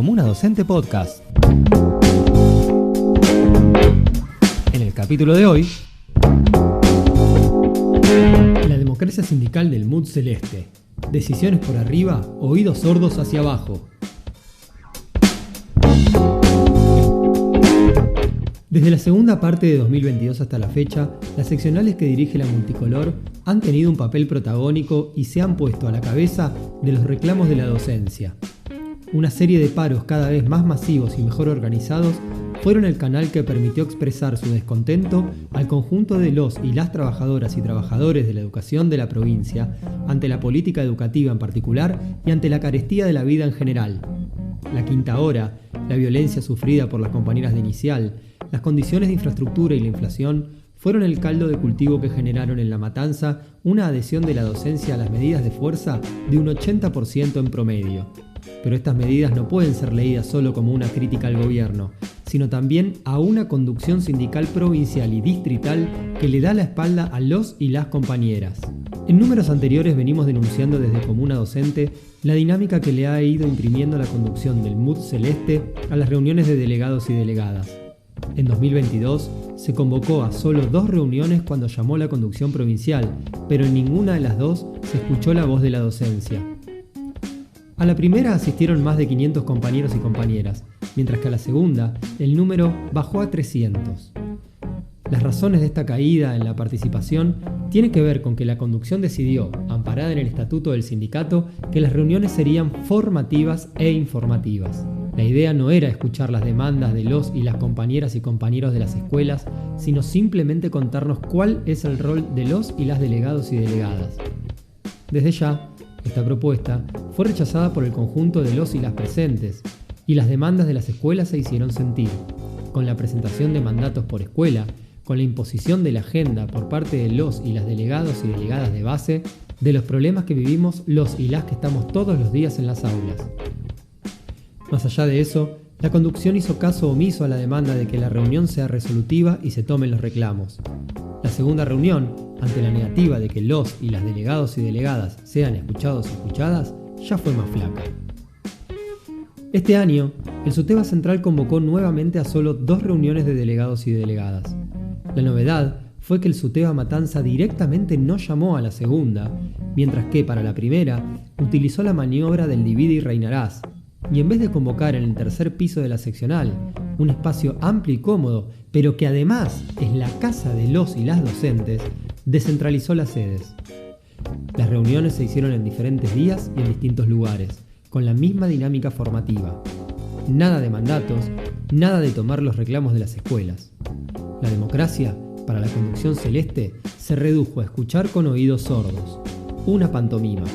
Comuna Docente Podcast. En el capítulo de hoy, la democracia sindical del MUD Celeste. Decisiones por arriba, oídos sordos hacia abajo. Desde la segunda parte de 2022 hasta la fecha, las seccionales que dirige la Multicolor han tenido un papel protagónico y se han puesto a la cabeza de los reclamos de la docencia. Una serie de paros cada vez más masivos y mejor organizados fueron el canal que permitió expresar su descontento al conjunto de los y las trabajadoras y trabajadores de la educación de la provincia, ante la política educativa en particular y ante la carestía de la vida en general. La quinta hora, la violencia sufrida por las compañeras de inicial, las condiciones de infraestructura y la inflación fueron el caldo de cultivo que generaron en La Matanza una adhesión de la docencia a las medidas de fuerza de un 80% en promedio. Pero estas medidas no pueden ser leídas solo como una crítica al gobierno, sino también a una conducción sindical provincial y distrital que le da la espalda a los y las compañeras. En números anteriores venimos denunciando desde Comuna Docente la dinámica que le ha ido imprimiendo la conducción del MUD Celeste a las reuniones de delegados y delegadas. En 2022 se convocó a solo 2 reuniones cuando llamó la conducción provincial, pero en ninguna de las 2 se escuchó la voz de la docencia. A la primera asistieron más de 500 compañeros y compañeras, mientras que a la segunda el número bajó a 300. Las razones de esta caída en la participación tienen que ver con que la conducción decidió, amparada en el estatuto del sindicato, que las reuniones serían formativas e informativas. La idea no era escuchar las demandas de los y las compañeras y compañeros de las escuelas, sino simplemente contarnos cuál es el rol de los y las delegados y delegadas. Desde ya, esta propuesta fue rechazada por el conjunto de los y las presentes, y las demandas de las escuelas se hicieron sentir, con la presentación de mandatos por escuela, con la imposición de la agenda por parte de los y las delegados y delegadas de base, de los problemas que vivimos los y las que estamos todos los días en las aulas. Más allá de eso, la conducción hizo caso omiso a la demanda de que la reunión sea resolutiva y se tomen los reclamos. La segunda reunión, ante la negativa de que los y las delegados y delegadas sean escuchados y escuchadas, ya fue más flaca. Este año, el SUTEBA Central convocó nuevamente a solo 2 reuniones de delegados y delegadas. La novedad fue que el SUTEBA Matanza directamente no llamó a la segunda, mientras que para la primera utilizó la maniobra del divide y reinarás, y en vez de convocar en el tercer piso de la seccional, un espacio amplio y cómodo, pero que además es la casa de los y las docentes, descentralizó las sedes. Las reuniones se hicieron en diferentes días y en distintos lugares, con la misma dinámica formativa. Nada de mandatos, nada de tomar los reclamos de las escuelas. La democracia, para la conducción celeste, se redujo a escuchar con oídos sordos. Una pantomima.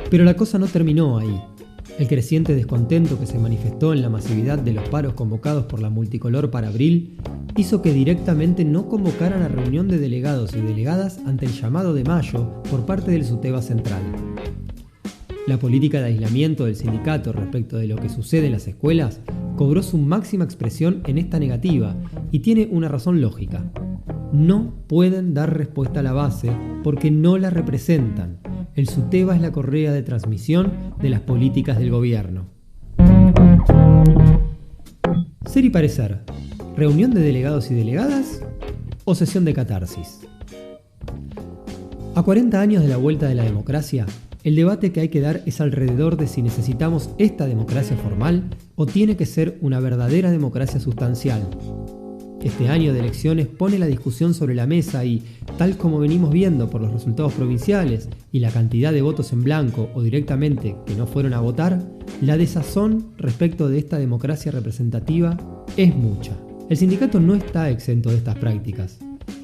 Pero la cosa no terminó ahí. El creciente descontento que se manifestó en la masividad de los paros convocados por la Multicolor para abril hizo que directamente no convocaran a reunión de delegados y delegadas ante el llamado de mayo por parte del SUTEBA Central. La política de aislamiento del sindicato respecto de lo que sucede en las escuelas cobró su máxima expresión en esta negativa y tiene una razón lógica. No pueden dar respuesta a la base porque no la representan. El SUTEBA es la correa de transmisión de las políticas del gobierno. Ser y parecer, ¿reunión de delegados y delegadas o sesión de catarsis? A 40 años de la vuelta de la democracia, el debate que hay que dar es alrededor de si necesitamos esta democracia formal o tiene que ser una verdadera democracia sustancial. Este año de elecciones pone la discusión sobre la mesa y, tal como venimos viendo por los resultados provinciales y la cantidad de votos en blanco o directamente que no fueron a votar, la desazón respecto de esta democracia representativa es mucha. El sindicato no está exento de estas prácticas.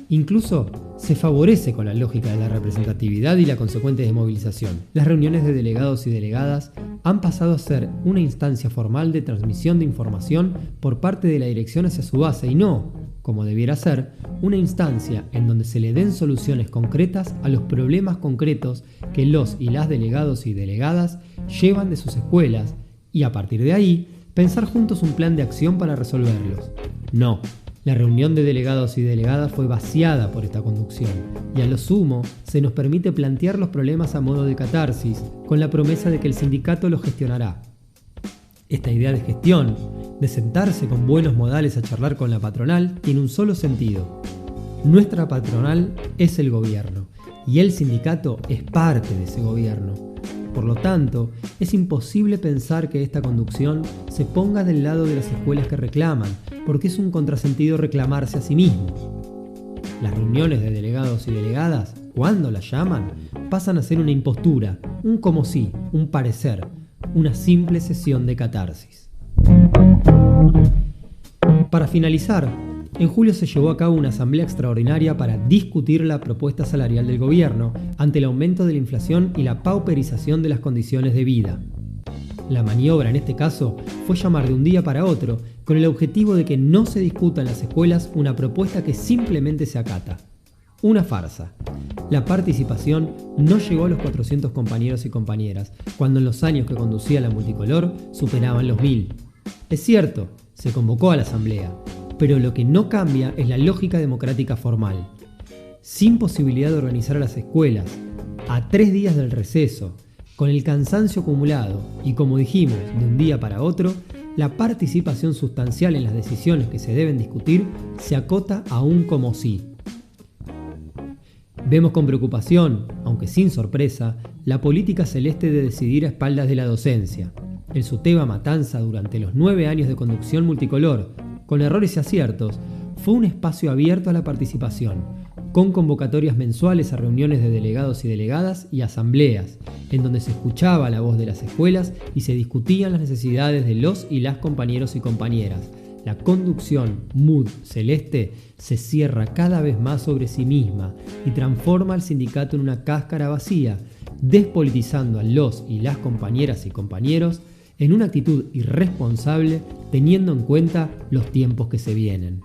Incluso se favorece con la lógica de la representatividad y la consecuente desmovilización. Las reuniones de delegados y delegadas han pasado a ser una instancia formal de transmisión de información por parte de la dirección hacia su base y no, como debiera ser, una instancia en donde se le den soluciones concretas a los problemas concretos que los y las delegados y delegadas llevan de sus escuelas y a partir de ahí pensar juntos un plan de acción para resolverlos. No. La reunión de delegados y delegadas fue vaciada por esta conducción y a lo sumo se nos permite plantear los problemas a modo de catarsis con la promesa de que el sindicato los gestionará. Esta idea de gestión, de sentarse con buenos modales a charlar con la patronal, tiene un solo sentido. Nuestra patronal es el gobierno y el sindicato es parte de ese gobierno. Por lo tanto, es imposible pensar que esta conducción se ponga del lado de las escuelas que reclaman, porque es un contrasentido reclamarse a sí mismo. Las reuniones de delegados y delegadas, cuando las llaman, pasan a ser una impostura, un como si, un parecer, una simple sesión de catarsis. Para finalizar, en julio se llevó a cabo una asamblea extraordinaria para discutir la propuesta salarial del gobierno ante el aumento de la inflación y la pauperización de las condiciones de vida. La maniobra en este caso fue llamar de un día para otro con el objetivo de que no se discuta en las escuelas una propuesta que simplemente se acata. Una farsa. La participación no llegó a los 400 compañeros y compañeras, cuando en los años que conducía la multicolor superaban los 1000. Es cierto, se convocó a la asamblea, pero lo que no cambia es la lógica democrática formal. Sin posibilidad de organizar a las escuelas, a 3 días del receso, con el cansancio acumulado y, como dijimos, de un día para otro, la participación sustancial en las decisiones que se deben discutir se acota a un como sí. Vemos con preocupación, aunque sin sorpresa, la política celeste de decidir a espaldas de la docencia. El Suteba Matanza, durante los 9 años de conducción multicolor, con errores y aciertos, fue un espacio abierto a la participación, con convocatorias mensuales a reuniones de delegados y delegadas y asambleas, en donde se escuchaba la voz de las escuelas y se discutían las necesidades de los y las compañeros y compañeras. La conducción MUD celeste se cierra cada vez más sobre sí misma y transforma al sindicato en una cáscara vacía, despolitizando a los y las compañeras y compañeros en una actitud irresponsable, teniendo en cuenta los tiempos que se vienen.